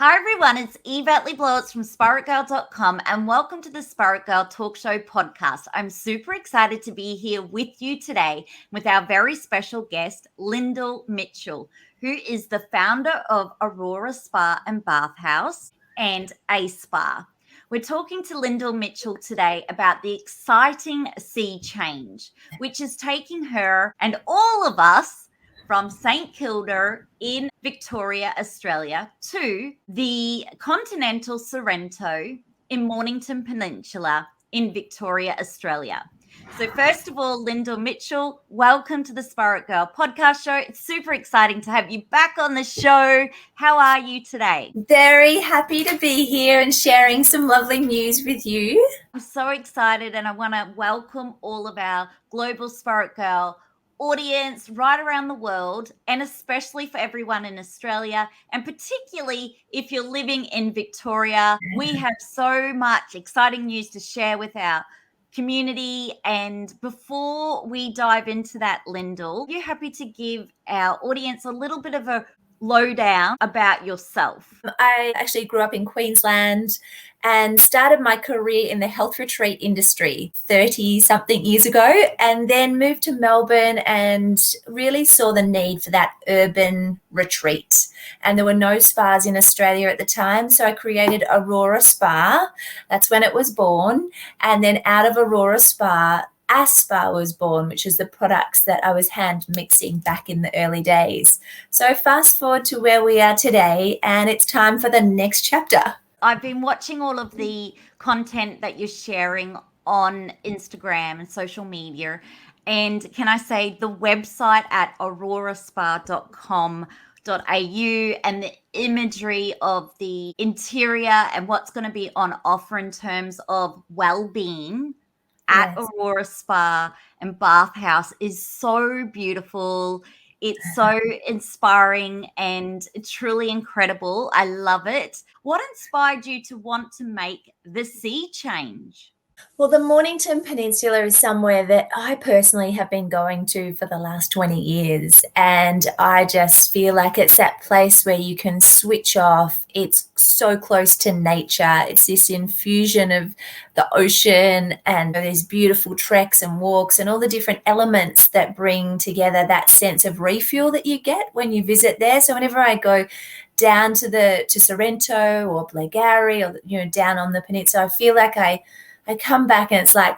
Hi everyone, it's Yvette Blowitz from SpiritGirl.com and welcome to the Spirit Girl Talk Show podcast. I'm super excited to be here with you today with our very special guest, Lyndall Mitchell, who is the founder of AURORA Spa and Bathhouse and a Spa. We're talking to Lyndall Mitchell today about the exciting sea change, which is taking her and all of us from St Kilda in Victoria, Australia, to the Continental Sorrento in Mornington Peninsula in Victoria, Australia. So first of all, Lyndall Mitchell, welcome to the Spirit Girl podcast show. It's super exciting to have you back on the show. How are you today? Very happy to be here and sharing some lovely news with you. I'm so excited, and I want to welcome all of our global Spirit Girl audience right around the world, and especially for everyone in Australia, and particularly if you're living in Victoria. We have so much exciting news to share with our community. And before we dive into that, Lyndall, are you happy to give our audience a little bit of a lowdown about yourself? I actually grew up in Queensland and started my career in the health retreat industry 30-something years ago, and then moved to Melbourne and really saw the need for that urban retreat. And there were no spas in Australia at the time, so I created AURORA Spa. That's when it was born. And then out of AURORA Spa, a spa was born, which is the products that I was hand mixing back in the early days. So fast forward to where we are today, and it's time for the next chapter. I've been watching all of the content that you're sharing on Instagram and social media. And can I say the website at auroraspa.com.au and the imagery of the interior and what's going to be on offer in terms of well-being at AURORA Spa and Bathhouse is so beautiful. It's so inspiring and truly incredible. I love it. What inspired you to want to make the sea change? Well, the Mornington Peninsula is somewhere that I personally have been going to for the last 20 years. And I just feel like it's that place where you can switch off. It's so close to nature. It's this infusion of the ocean and these beautiful treks and walks and all the different elements that bring together that sense of refuel that you get when you visit there. So whenever I go down to Sorrento or Blackgowrie or down on the peninsula, I feel like I come back and it's like,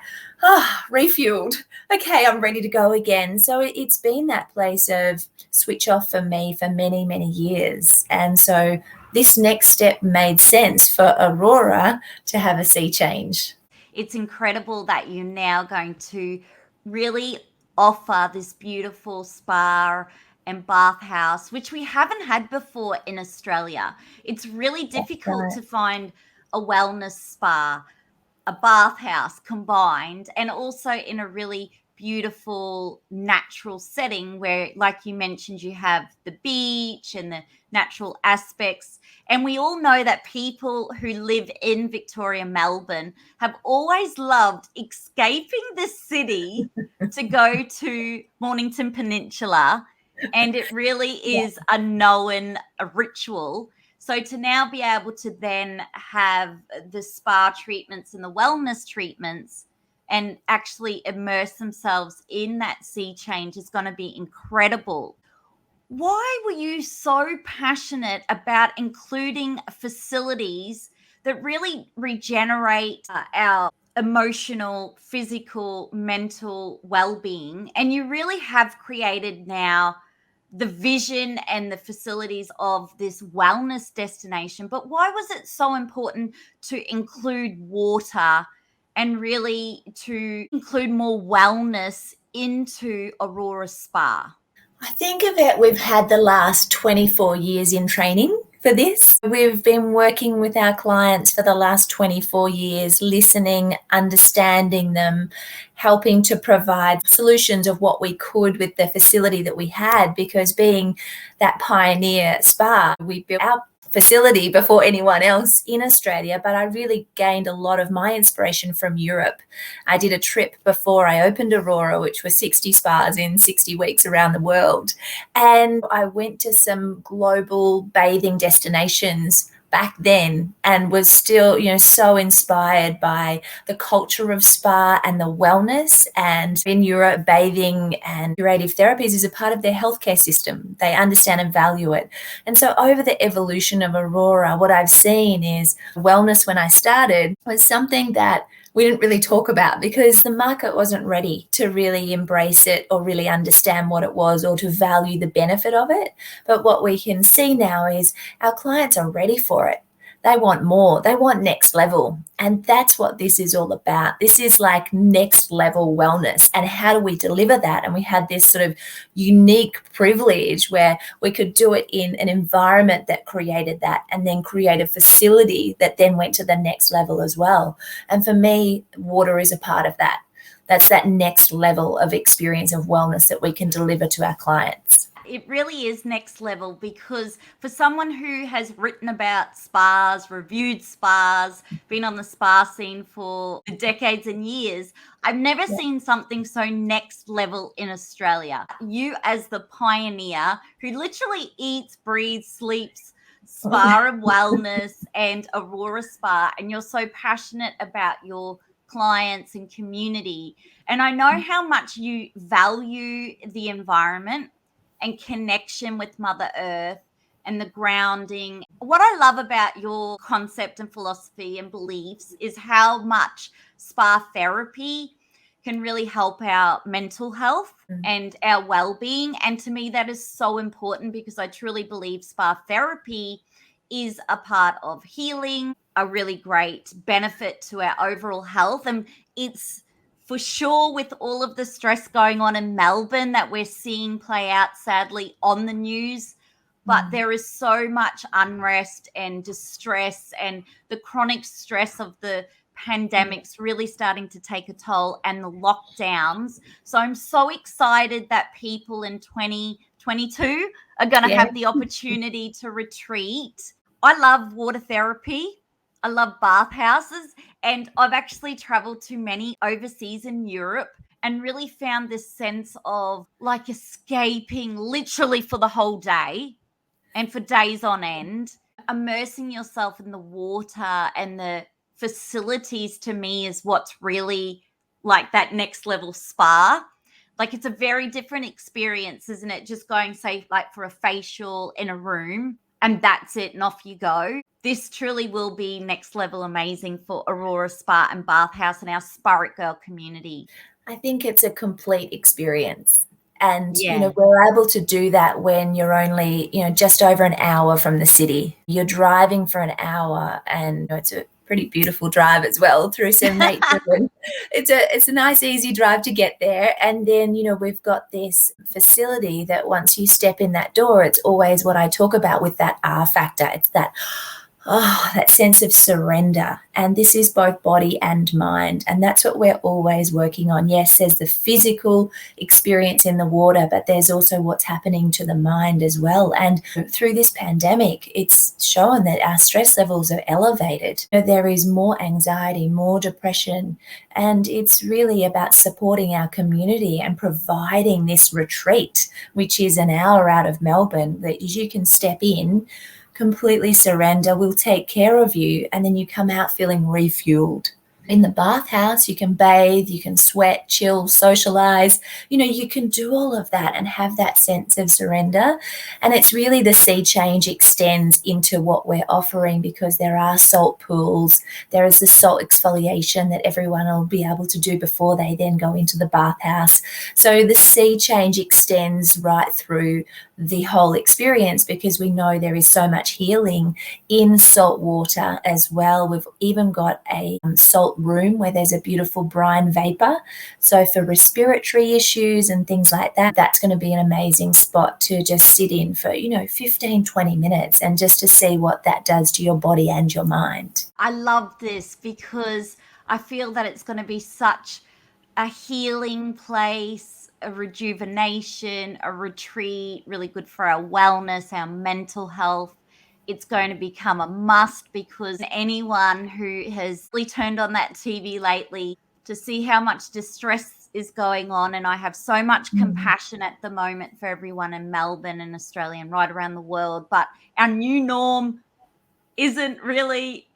refueled. Okay, I'm ready to go again. So it's been that place of switch off for me for many, many years. And so this next step made sense for AURORA to have a sea change. It's incredible that you're now going to really offer this beautiful spa and bathhouse, which we haven't had before in Australia. It's really difficult to find a wellness spa, a bathhouse combined, and also in a really beautiful natural setting where, like you mentioned, you have the beach and the natural aspects. And we all know that people who live in Victoria, Melbourne, have always loved escaping the city to go to Mornington Peninsula. And it really is a known ritual. So to now be able to then have the spa treatments and the wellness treatments and actually immerse themselves in that sea change is going to be incredible. Why were you so passionate about including facilities that really regenerate our emotional, physical, mental well-being? And you really have created now the vision and the facilities of this wellness destination. But why was it so important to include water and really to include more wellness into AURORA Spa? I think of it, we've had the last 24 years in training for this. We've been working with our clients for the last 24 years, listening, understanding them, helping to provide solutions of what we could with the facility that we had, because being that pioneer spa, we built our facility before anyone else in Australia, but I really gained a lot of my inspiration from Europe. I did a trip before I opened AURORA, which was 60 spas in 60 weeks around the world. And I went to some global bathing destinations back then and was still, so inspired by the culture of spa and the wellness. And in Europe, bathing and curative therapies is a part of their healthcare system. They understand and value it. And so over the evolution of Aurora, what I've seen is wellness when I started was something that we didn't really talk about because the market wasn't ready to really embrace it or really understand what it was or to value the benefit of it. But what we can see now is our clients are ready for it. They want more. They want next level. And that's what this is all about. This is like next level wellness. And how do we deliver that? And we had this sort of unique privilege where we could do it in an environment that created that and then create a facility that then went to the next level as well. And for me, water is a part of that. That's that next level of experience of wellness that we can deliver to our clients. It really is next level, because for someone who has written about spas, reviewed spas, been on the spa scene for decades and years, I've never seen something so next level in Australia. You as the pioneer who literally eats, breathes, sleeps spa and wellness and Aurora Spa, and you're so passionate about your clients and community. And I know how much you value the environment and connection with Mother Earth and the grounding. What I love about your concept and philosophy and beliefs is how much spa therapy can really help our mental health and our well-being. And to me, that is so important, because I truly believe spa therapy is a part of healing, a really great benefit to our overall health. And it's for sure, with all of the stress going on in Melbourne that we're seeing play out sadly on the news, but there is so much unrest and distress, and the chronic stress of the pandemic's really starting to take a toll, and the lockdowns. So I'm so excited that people in 2022 are going to have the opportunity to retreat. I love water therapy. I love bathhouses, and I've actually traveled to many overseas in Europe and really found this sense of like escaping literally for the whole day and for days on end. Immersing yourself in the water and the facilities, to me, is what's really like that next level spa. Like, it's a very different experience, isn't it? Just going, say, like for a facial in a room and that's it, and off you go. This truly will be next level amazing for Aurora Spa and Bathhouse and our SPAITGIRL community. I think it's a complete experience. And, Yeah. we're able to do that when you're only, just over an hour from the city. You're driving for an hour, and it's a pretty beautiful drive as well through some nature. It's a nice, easy drive to get there. And then, we've got this facility that once you step in that door, it's always what I talk about with that R factor. It's that sense of surrender. And this is both body and mind. And that's what we're always working on. Yes, there's the physical experience in the water, but there's also what's happening to the mind as well. And through this pandemic, it's shown that our stress levels are elevated. There is more anxiety, more depression, and it's really about supporting our community and providing this retreat, which is an hour out of Melbourne, that you can step in, completely surrender, we'll take care of you, and then you come out feeling refueled. In the bathhouse, you can bathe, you can sweat, chill, socialize. You can do all of that and have that sense of surrender. And it's really the sea change extends into what we're offering, because there are salt pools. There is the salt exfoliation that everyone will be able to do before they then go into the bathhouse. So the sea change extends right through the whole experience, because we know there is so much healing in salt water as well. We've even got a salt room where there's a beautiful brine vapor. So for respiratory issues and things like that, that's going to be an amazing spot to just sit in for, 15, 20 minutes and just to see what that does to your body and your mind. I love this, because I feel that it's going to be such a healing place, a rejuvenation, a retreat, really good for our wellness, our mental health. It's going to become a must, because anyone who has really turned on that TV lately to see how much distress is going on, and I have so much compassion at the moment for everyone in Melbourne and Australia and right around the world. But our new norm isn't really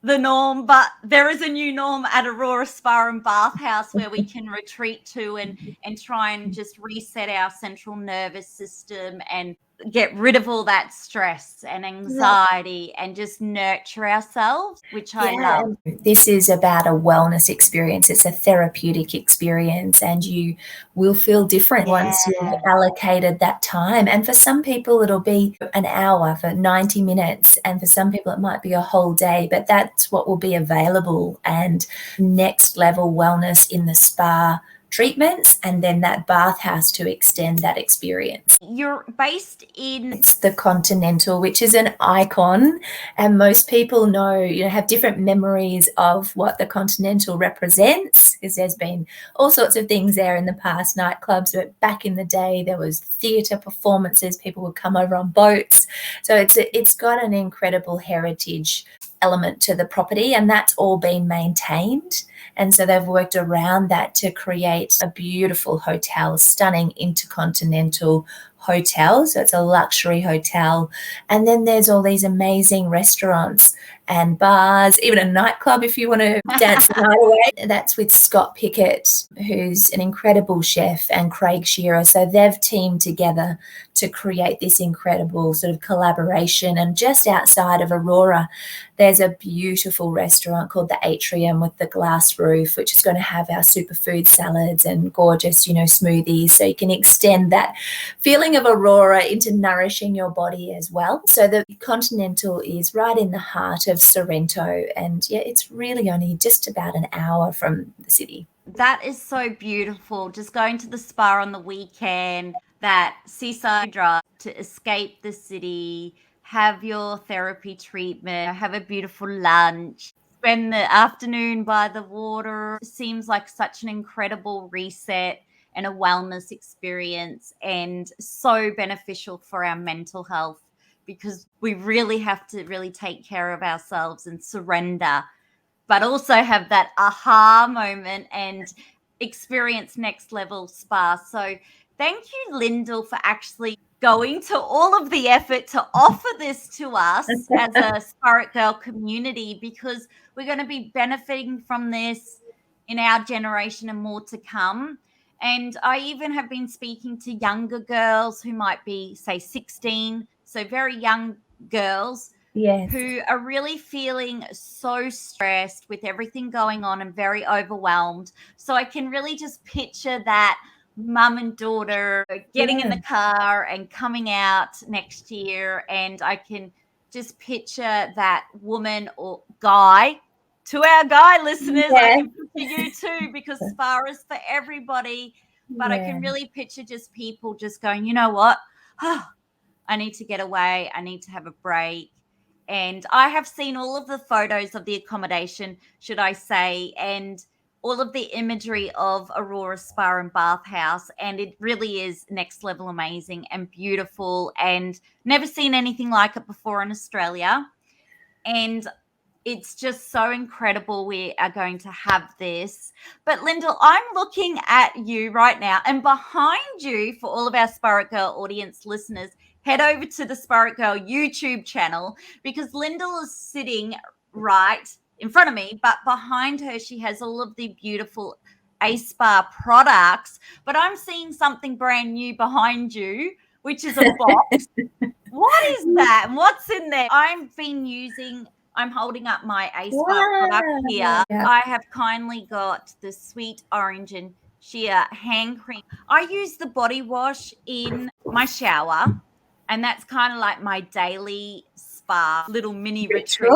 the norm, but there is a new norm at Aurora Spa and Bathhouse where we can retreat to and try and just reset our central nervous system and get rid of all that stress and anxiety and just nurture ourselves, which I love. This is about a wellness experience. It's a therapeutic experience, and you will feel different once you've allocated that time. And for some people, it'll be an hour, for 90 minutes. And for some people, it might be a whole day, but that's what will be available. And next level wellness in the spa treatments, and then that bathhouse to extend that experience. You're based in... It's the Continental, which is an icon, and most people know, have different memories of what the Continental represents, because there's been all sorts of things there in the past, nightclubs, but back in the day there was theatre performances, people would come over on boats. So it's got an incredible heritage element to the property, and that's all been maintained. And so they've worked around that to create a beautiful hotel, stunning intercontinental hotel. So it's a luxury hotel. And then there's all these amazing restaurants and bars, even a nightclub if you want to dance the night away. That's with Scott Pickett, who's an incredible chef, and Craig Shearer. So they've teamed together to create this incredible sort of collaboration. And just outside of Aurora, there's a beautiful restaurant called the Atrium with the glass roof, which is going to have our superfood salads and gorgeous, smoothies. So you can extend that feeling of Aurora into nourishing your body as well. So the Continental is right in the heart of Sorrento, and it's really only just about an hour from the city. That is so beautiful. Just going to the spa on the weekend, that seaside drive to escape the city, have your therapy treatment, have a beautiful lunch, spend the afternoon by the water. It seems like such an incredible reset and a wellness experience, and so beneficial for our mental health, because we really have to really take care of ourselves and surrender, but also have that aha moment and experience next level spa. So thank you, Lyndall, for actually going to all of the effort to offer this to us as a SPAITGIRL community, because we're going to be benefiting from this in our generation and more to come. And I even have been speaking to younger girls who might be, say, 16, so very young girls, who are really feeling so stressed with everything going on and very overwhelmed. So I can really just picture that mum and daughter getting in the car and coming out next year. And I can just picture that woman or guy. To our guy listeners, I can picture you too, because spa is for everybody. But I can really picture just people just going, you know what? I need to get away. I need to have a break. And I have seen all of the photos of the accommodation, should I say, and all of the imagery of Aurora Spa and Bathhouse. And it really is next level amazing and beautiful, and never seen anything like it before in Australia. And it's just so incredible we are going to have this. But Lyndall, I'm looking at you right now, and behind you, for all of our SPAITGIRL audience listeners, head over to the SPAITGIRL YouTube channel, because Lyndall is sitting right in front of me, but behind her she has all of the beautiful A-Spa products. But I'm seeing something brand new behind you, which is a box. What is that? What's in there? I'm holding up my A-Spa product here. I have kindly got the sweet orange and sheer hand cream. I use the body wash in my shower, and that's kind of like my daily spa little mini retreat.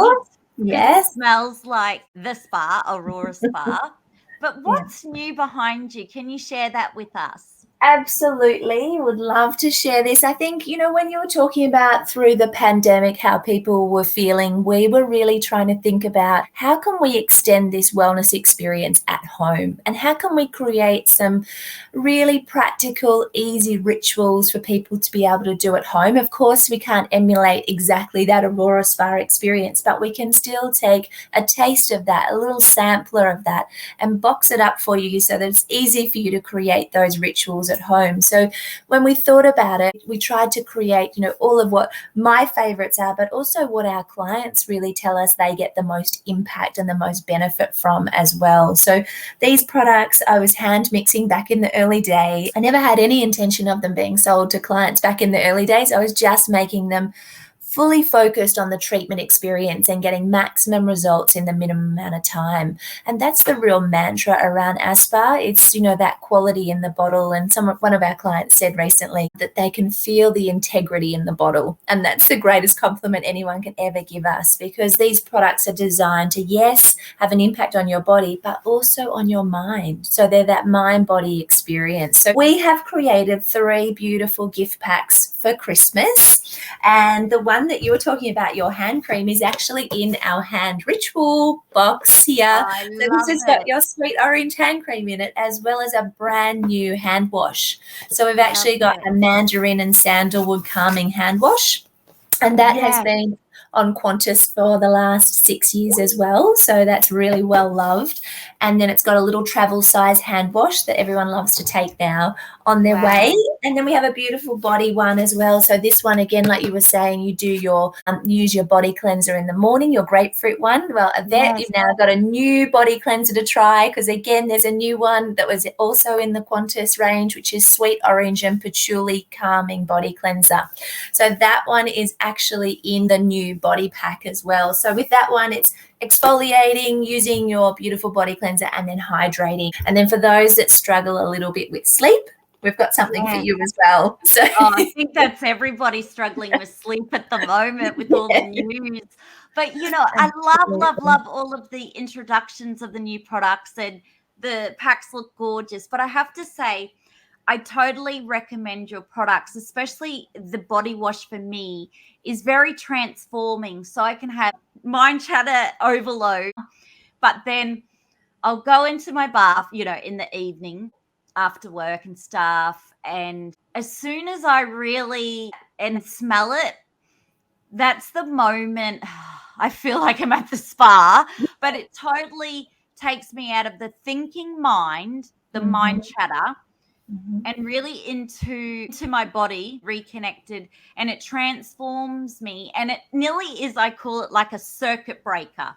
It smells like the spa, Aurora Spa. But what's new behind you? Can you share that with us? Absolutely. Would love to share this. I think, when you were talking about through the pandemic, how people were feeling, we were really trying to think about how can we extend this wellness experience at home, and how can we create some really practical, easy rituals for people to be able to do at home. Of course, we can't emulate exactly that Aurora Spa experience, but we can still take a taste of that, a little sampler of that, and box it up for you so that it's easy for you to create those rituals rituals at home. So when we thought about it, we tried to create, all of what my favorites are, but also what our clients really tell us they get the most impact and the most benefit from as well. So these products I was hand mixing back in the early days. I never had any intention of them being sold to clients back in the early days. I was just making them fully focused on the treatment experience and getting maximum results in the minimum amount of time. And that's the real mantra around our spa. It's, that quality in the bottle. And one of our clients said recently that they can feel the integrity in the bottle. And that's the greatest compliment anyone can ever give us, because these products are designed to, yes, have an impact on your body, but also on your mind. So they're that mind-body experience. So we have created 3 beautiful gift packs for Christmas. And the one that you were talking about, your hand cream, is actually in our hand ritual box here. So this has got your sweet orange hand cream in it, as well as a brand new hand wash. So we've actually got a mandarin and sandalwood calming hand wash. And that has been on Qantas for the last 6 years as well. So that's really well loved. And then it's got a little travel size hand wash that everyone loves to take now on their way. And then we have a beautiful body one as well. So this one, again, like you were saying, you do your use your body cleanser in the morning, your grapefruit one. Well, Yvette, you've now got a new body cleanser to try, because again, there's a new one that was also in the Qantas range, which is sweet orange and patchouli calming body cleanser. So that one is actually in the new body pack as well. So with that one, it's exfoliating, using your beautiful body cleanser, and then hydrating. And then for those that struggle a little bit with sleep, we've got something for you as well. So I think that's everybody struggling with sleep at the moment with all the news. But, I love all of the introductions of the new products, and the packs look gorgeous. But I have to say, I totally recommend your products, especially the body wash for me is very transforming. So I can have mind chatter overload, but then I'll go into my bath, in the evening after work and stuff. And as soon as I really and smell it, that's the moment I feel like I'm at the spa. But it totally takes me out of the thinking mind, the mind chatter, and really into my body, reconnected, and it transforms me. And it nearly is, I call it like a circuit breaker,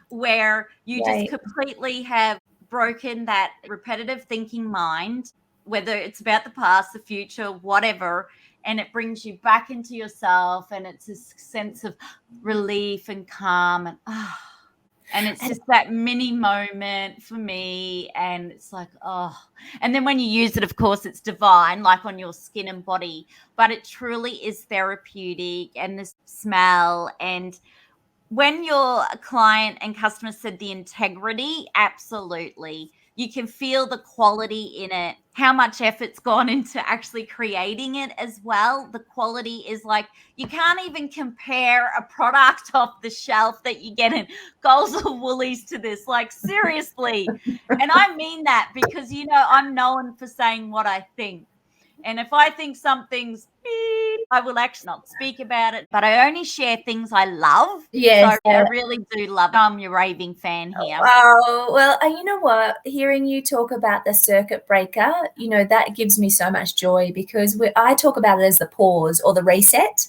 where you just completely have broken that repetitive thinking mind, whether it's about the past, the future, whatever, and it brings you back into yourself, and it's a sense of relief and calm, and it's just that mini moment for me. And it's like, and then when you use it, of course, it's divine, like on your skin and body, but it truly is therapeutic. And the smell, and when your client and customer said the integrity, absolutely. You can feel the quality in it, how much effort's gone into actually creating it as well. The quality is like, you can't even compare a product off the shelf that you get in Coles or Woolies to this. Like, seriously. And I mean that because, I'm known for saying what I think. And if I think something's beep, I will actually not speak about it, but I only share things I love. Yes. So I really do love it. I'm your raving fan here. Oh, well, you know what? Hearing you talk about the circuit breaker, that gives me so much joy, because I talk about it as the pause or the reset.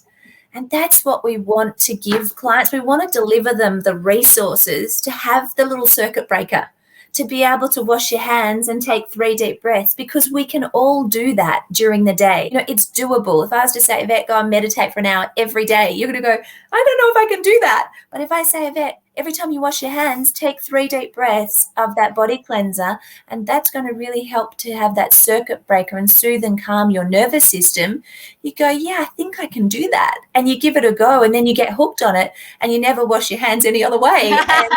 And that's what we want to give clients. We want to deliver them the resources to have the little circuit breaker, to be able to wash your hands and take 3 deep breaths, because we can all do that during the day. It's doable. If I was to say, Yvette, go and meditate for an hour every day, you're going to go, I don't know if I can do that. But if I say, Yvette, every time you wash your hands, take 3 deep breaths of that body cleanser, and that's going to really help to have that circuit breaker and soothe and calm your nervous system. You go, yeah, I think I can do that. And you give it a go, and then you get hooked on it, and you never wash your hands any other way. And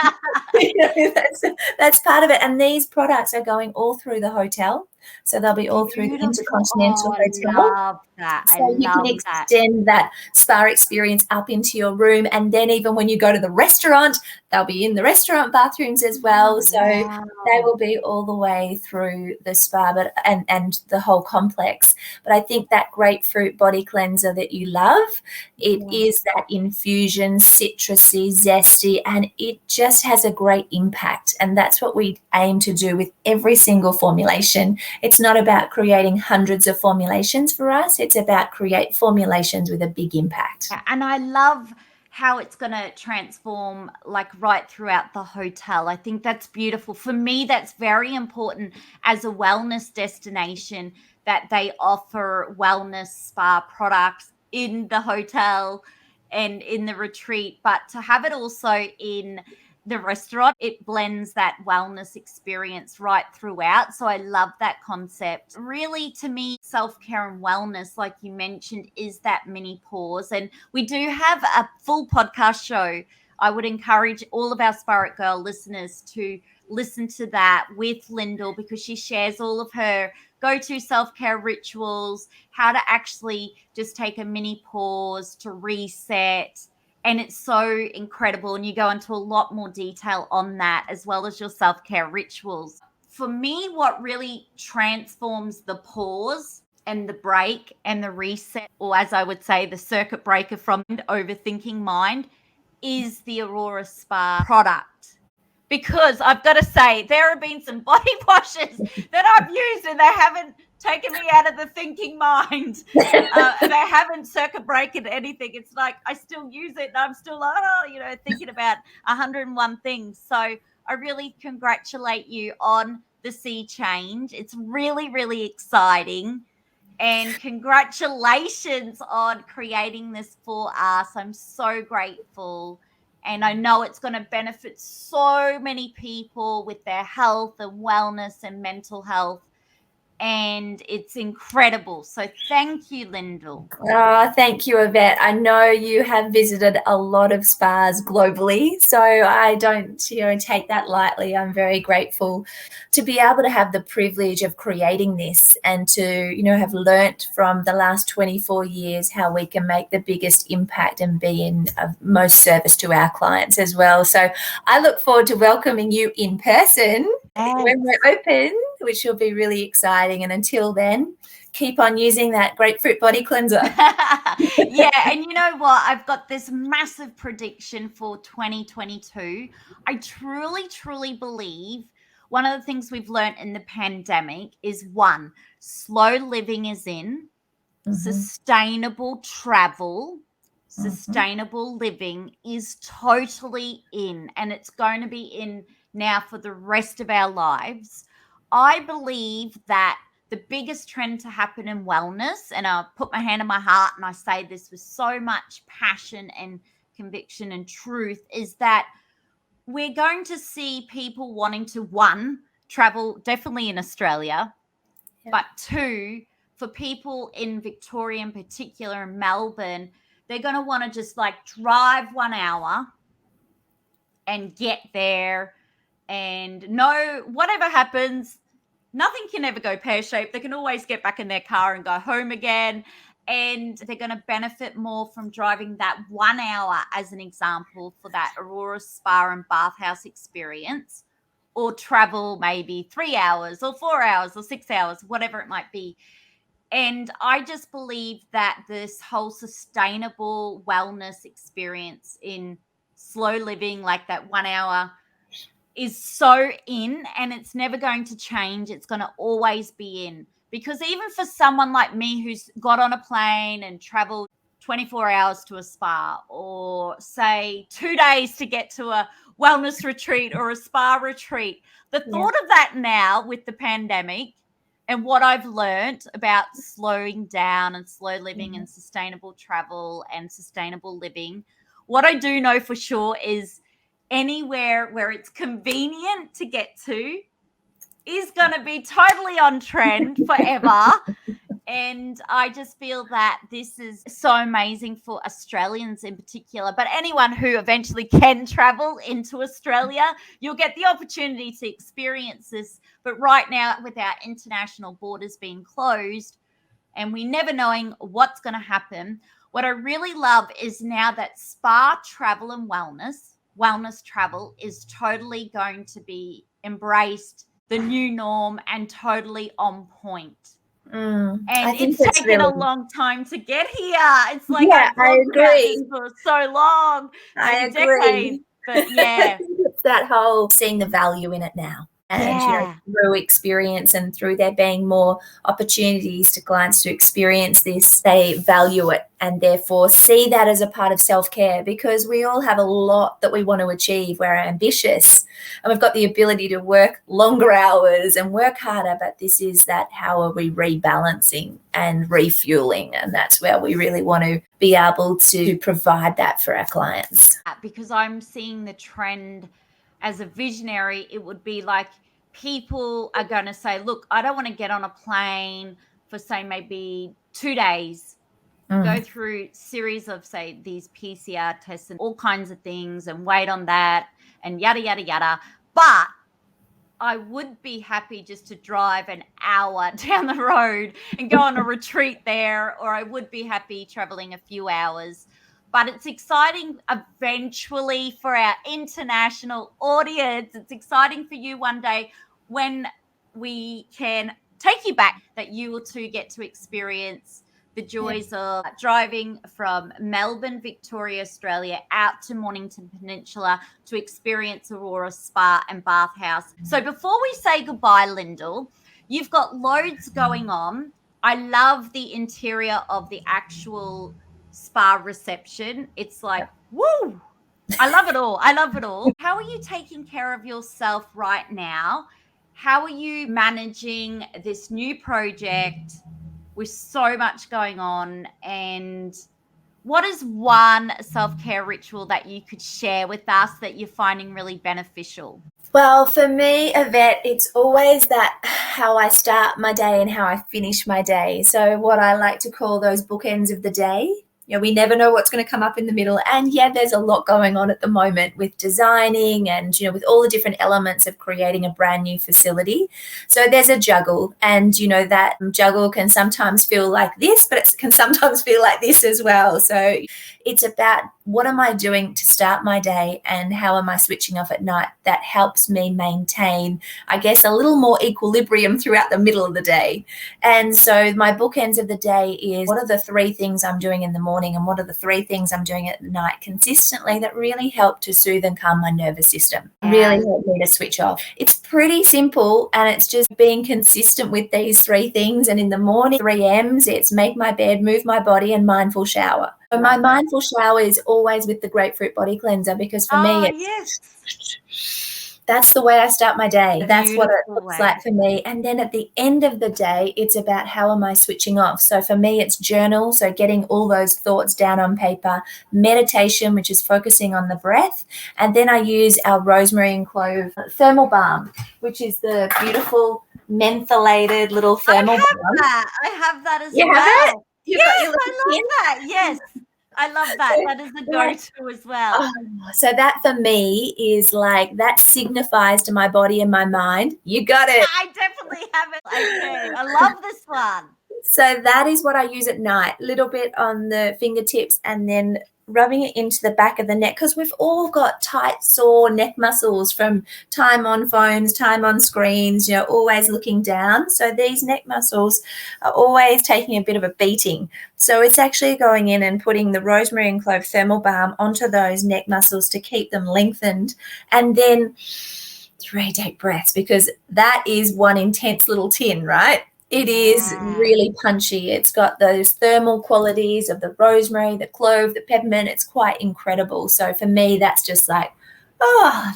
that's part of it. And these products are going all through the hotel. So they'll be all through the Intercontinental Hotel. I love that. So you can extend that spa experience up into your room. And then even when you go to the restaurant, they'll be in the restaurant bathrooms as well. So they will be all the way through the spa and the whole complex. But I think that grapefruit body cleanser that you love, it is that infusion, citrusy, zesty, and it just has a great impact. And that's what we aim to do with every single formulation. it's not about creating hundreds of formulations for us. It's about create formulations with a big impact. And I love how it's going to transform like right throughout the hotel. I think that's beautiful. For me, that's very important as a wellness destination, that they offer wellness spa products in the hotel and in the retreat, but to have it also in the restaurant, it blends that wellness experience right throughout. So I love that concept. Really, to me, self-care and wellness, like you mentioned, is that mini pause. And we do have a full podcast show. I would encourage all of our SPAITGIRL listeners to listen to that with Lyndall, because she shares all of her go-to self-care rituals, how to actually just take a mini pause to reset. And it's so incredible. And you go into a lot more detail on that, as well as your self-care rituals. For me, what really transforms the pause and the break and the reset, or as I would say, the circuit breaker from overthinking mind, is the Aurora Spa product. Because I've got to say, there have been some body washes that I've used and they haven't taken me out of the thinking mind. They haven't circuit breaking anything. It's like I still use it and I'm still, thinking about 101 things. So I really congratulate you on the sea change. It's really, really exciting. And congratulations on creating this for us. I'm so grateful. And I know it's going to benefit so many people with their health and wellness and mental health. And it's incredible. So thank you, Lyndall. Oh, thank you, Yvette. I know you have visited a lot of spas globally, so I don't, take that lightly. I'm very grateful to be able to have the privilege of creating this and to, have learnt from the last 24 years how we can make the biggest impact and be in most service to our clients as well. So I look forward to welcoming you in person when we're open, which will be really exciting. And until then, keep on using that grapefruit body cleanser. Yeah, and you know what? I've got this massive prediction for 2022. I truly, truly believe one of the things we've learned in the pandemic is, one, slow living is in, sustainable travel, sustainable living is totally in, and it's going to be in now for the rest of our lives. I believe that the biggest trend to happen in wellness, and I'll put my hand on my heart and I say this with so much passion and conviction and truth, is that we're going to see people wanting to, one, travel definitely in Australia, but two, for people in Victoria in particular, in Melbourne, they're going to want to just like drive 1 hour and get there and know whatever happens, nothing can ever go pear-shaped. They can always get back in their car and go home again. And they're going to benefit more from driving that 1 hour, as an example, for that Aurora Spa and Bathhouse experience, or travel maybe 3 hours or 4 hours or 6 hours, whatever it might be. And I just believe that this whole sustainable wellness experience in slow living, like that 1 hour, is so in, and it's never going to change. It's going to always be in, because even for someone like me who's got on a plane and traveled 24 hours to a spa, or say 2 days to get to a wellness retreat or a spa retreat, the thought of that now with the pandemic and what I've learned about slowing down and slow living and sustainable travel and sustainable living, what I do know for sure is anywhere where it's convenient to get to is going to be totally on trend forever. And I just feel that this is so amazing for Australians in particular, but anyone who eventually can travel into Australia, you'll get the opportunity to experience this. But right now, with our international borders being closed and we never knowing what's going to happen, what I really love is now that spa travel and wellness travel is totally going to be embraced, the new norm, and totally on point. And it's taken really a long time to get here. It's like I've talked about this for so long, I agree. decades. But yeah, it's that whole seeing the value in it now. And, Yeah. through experience and through there being more opportunities to clients to experience this, they value it and therefore see that as a part of self-care, because we all have a lot that we want to achieve. We're ambitious and we've got the ability to work longer hours and work harder, but this is that how are we rebalancing and refueling, and that's where we really want to be able to provide that for our clients. Because I'm seeing the trend as a visionary, it would be like people are going to say, look, I don't want to get on a plane for, say, maybe 2 days, go through series of, say, these PCR tests and all kinds of things and wait on that and yada, yada, yada. But I would be happy just to drive an hour down the road and go on a retreat there, or I would be happy traveling a few hours. But it's exciting eventually for our international audience. It's exciting for you one day when we can take you back, that you will too get to experience the joys of driving from Melbourne, Victoria, Australia, out to Mornington Peninsula to experience Aurora Spa and Bathhouse. So before we say goodbye, Lyndall, you've got loads going on. I love the interior of the actual spa reception. It's like, woo! I love it all. I love it all. How are you taking care of yourself right now? How are you managing this new project with so much going on? And what is one self-care ritual that you could share with us that you're finding really beneficial? Well, for me, Yvette, it's always that how I start my day and how I finish my day. So what I like to call those bookends of the day. We never know what's going to come up in the middle. And there's a lot going on at the moment with designing and, with all the different elements of creating a brand new facility. So there's a juggle, and, that juggle can sometimes feel like this, but it can sometimes feel like this as well. So it's about what am I doing to start my day and how am I switching off at night that helps me maintain, I guess, a little more equilibrium throughout the middle of the day. And so my bookends of the day is what are the 3 things I'm doing in the morning and what are the 3 things I'm doing at night consistently that really help to soothe and calm my nervous system, really help me to switch off. It's pretty simple, and it's just being consistent with these 3 things. And in the morning, 3 M's, it's make my bed, move my body, and mindful shower. So my mindful shower is always with the grapefruit body cleanser, because for me, that's the way I start my day. That's what it looks like for me. And then at the end of the day, it's about how am I switching off. So for me, it's journal. So getting all those thoughts down on paper, meditation, which is focusing on the breath. And then I use our rosemary and clove thermal balm, which is the beautiful mentholated little thermal balm. I have that as well. Have it? Yes, I love that. Yes. I love that. That is the go-to as well. So that for me is like, that signifies to my body and my mind, you got it. I definitely have it. Okay. I love this one. So that is what I use at night, little bit on the fingertips and then rubbing it into the back of the neck, because we've all got tight, sore neck muscles from time on phones, time on screens, always looking down. So these neck muscles are always taking a bit of a beating. So it's actually going in and putting the rosemary and clove thermal balm onto those neck muscles to keep them lengthened. And then 3 deep breaths, because that is one intense little tin, right? It is really punchy. It's got those thermal qualities of the rosemary, the clove, the peppermint. It's quite incredible. So for me, that's just like,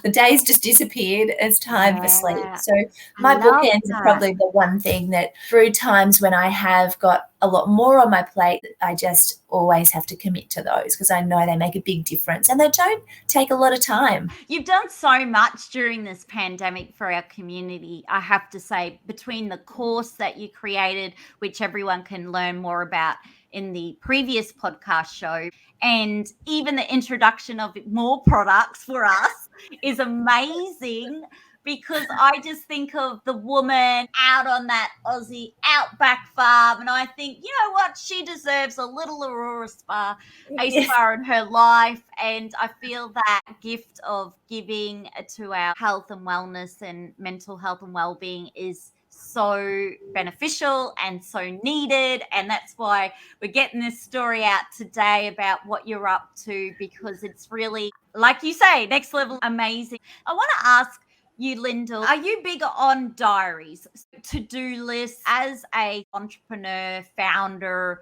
the day's just disappeared. It's time for sleep. So my bookends are probably the one thing that through times when I have got a lot more on my plate, I just always have to commit to those, because I know they make a big difference and they don't take a lot of time. You've done so much during this pandemic for our community, I have to say, between the course that you created, which everyone can learn more about in the previous podcast show, and even the introduction of more products for us is amazing, because I just think of the woman out on that Aussie outback farm, and I think, you know what, she deserves a little Aurora Spa, a spa in her life. And I feel that gift of giving to our health and wellness and mental health and well-being is so beneficial and so needed. And that's why we're getting this story out today about what you're up to, because it's really, like you say, next level amazing. I want to ask, you, Lyndall, are you big on diaries, to-do lists? As a entrepreneur, founder,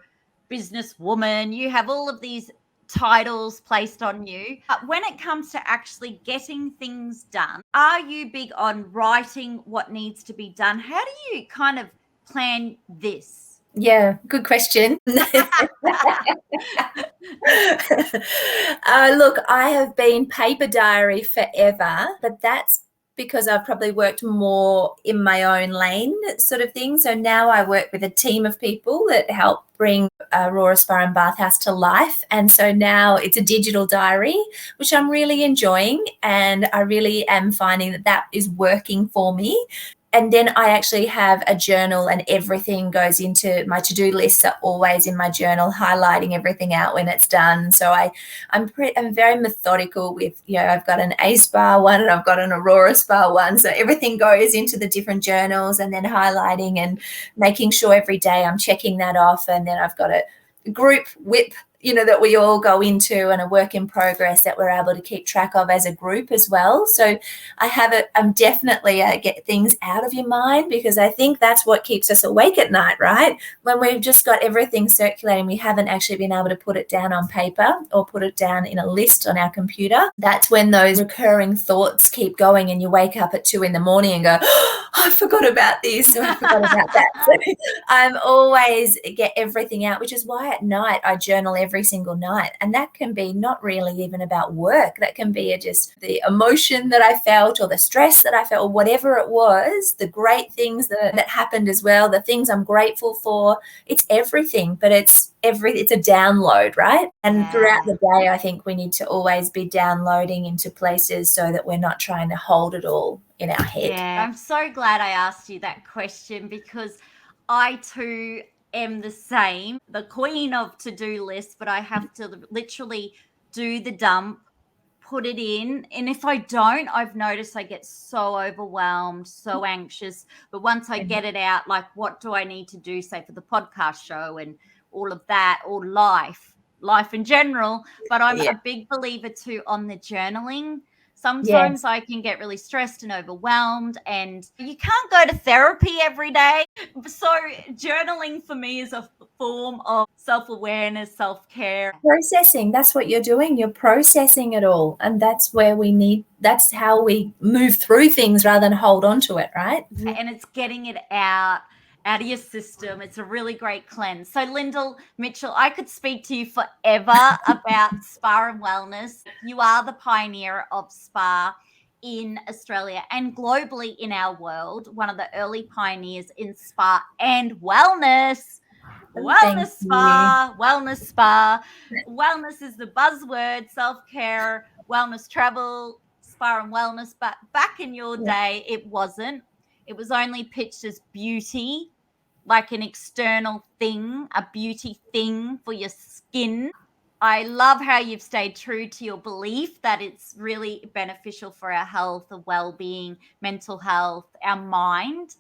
businesswoman, you have all of these titles placed on you. But when it comes to actually getting things done, are you big on writing what needs to be done? How do you kind of plan this? Yeah, good question. Look, I have been paper diary forever, but that's because I've probably worked more in my own lane sort of thing. So now I work with a team of people that help bring Aurora Spa and Bathhouse to life. And so now it's a digital diary, which I'm really enjoying. And I really am finding that that is working for me. And then I actually have a journal, and everything goes into my to-do lists are always in my journal, highlighting everything out when it's done. So I'm very methodical with, I've got an A Spa one and I've got an Aurora Spa one. So everything goes into the different journals, and then highlighting and making sure every day I'm checking that off. And then I've got a group whip, that we all go into, and a work in progress that we're able to keep track of as a group as well. So I'm definitely get things out of your mind, because I think that's what keeps us awake at night, right? When we've just got everything circulating, we haven't actually been able to put it down on paper or put it down in a list on our computer. That's when those recurring thoughts keep going, and you wake up at 2 a.m. and go, oh, I forgot about this, or I forgot about that. So I'm always get everything out, which is why at night I journal every single night. And that can be not really even about work. That can be just the emotion that I felt, or the stress that I felt, or whatever it was, the great things that happened as well, the things I'm grateful for. It's everything, but it's a download, right? And throughout the day, I think we need to always be downloading into places so that we're not trying to hold it all in our head. Yeah, I'm so glad I asked you that question, because I too am the same, the queen of to-do lists, but I have to literally do the dump, put it in. And if I don't, I've noticed I get so overwhelmed, so anxious. But once I get it out, like, what do I need to do, say, for the podcast show and all of that, or life in general. But I'm a big believer too on the journaling. Sometimes I can get really stressed and overwhelmed, and you can't go to therapy every day. So journaling for me is a form of self-awareness, self-care. Processing, that's what you're doing. You're processing it all. And that's that's how we move through things rather than hold on to it, right? And it's getting it out of your system. It's a really great cleanse. So, Lyndall Mitchell, I could speak to you forever about spa and wellness. You are the pioneer of spa in Australia and globally in our world, one of the early pioneers in spa and wellness. Wellness spa. Wellness is the buzzword, self-care, wellness travel, spa and wellness. But back in your day, it wasn't. It was only pitched as beauty, like an external thing, a beauty thing for your skin. I love how you've stayed true to your belief that it's really beneficial for our health, our well-being, mental health, our mind,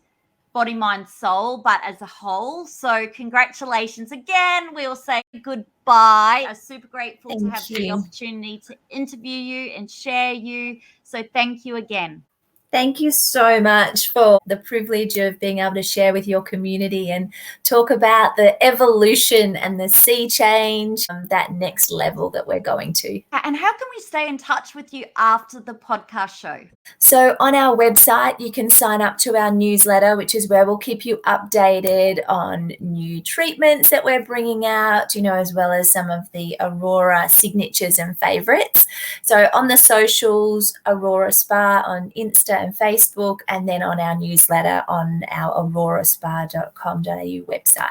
body, mind, soul, but as a whole. So congratulations again. We'll say goodbye. I'm super grateful to have the opportunity to interview you and share you. So thank you again. Thank you so much for the privilege of being able to share with your community and talk about the evolution and the sea change, that next level that we're going to. And how can we stay in touch with you after the podcast show? So on our website, you can sign up to our newsletter, which is where we'll keep you updated on new treatments that we're bringing out, as well as some of the Aurora signatures and favorites. So on the socials, Aurora Spa on Insta and Facebook, and then on our newsletter on our auroraspa.com.au website.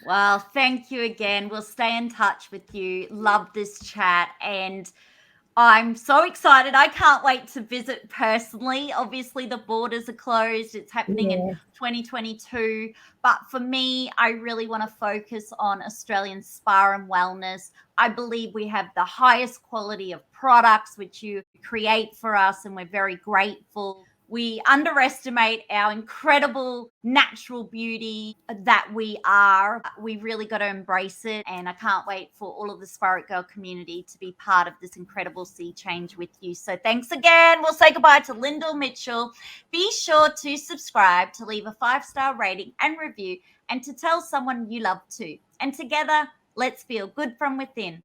Well, thank you again. We'll stay in touch with you. Love this chat, and I'm so excited. I can't wait to visit personally. Obviously, the borders are closed. It's happening in 2022. But for me, I really want to focus on Australian spa and wellness. I believe we have the highest quality of products, which you create for us, and we're very grateful. We underestimate our incredible natural beauty that we are. We really got to embrace it. And I can't wait for all of the Spirit Girl community to be part of this incredible sea change with you. So thanks again. We'll say goodbye to Lyndall Mitchell. Be sure to subscribe, to leave a 5-star rating and review, and to tell someone you love too. And together, let's feel good from within.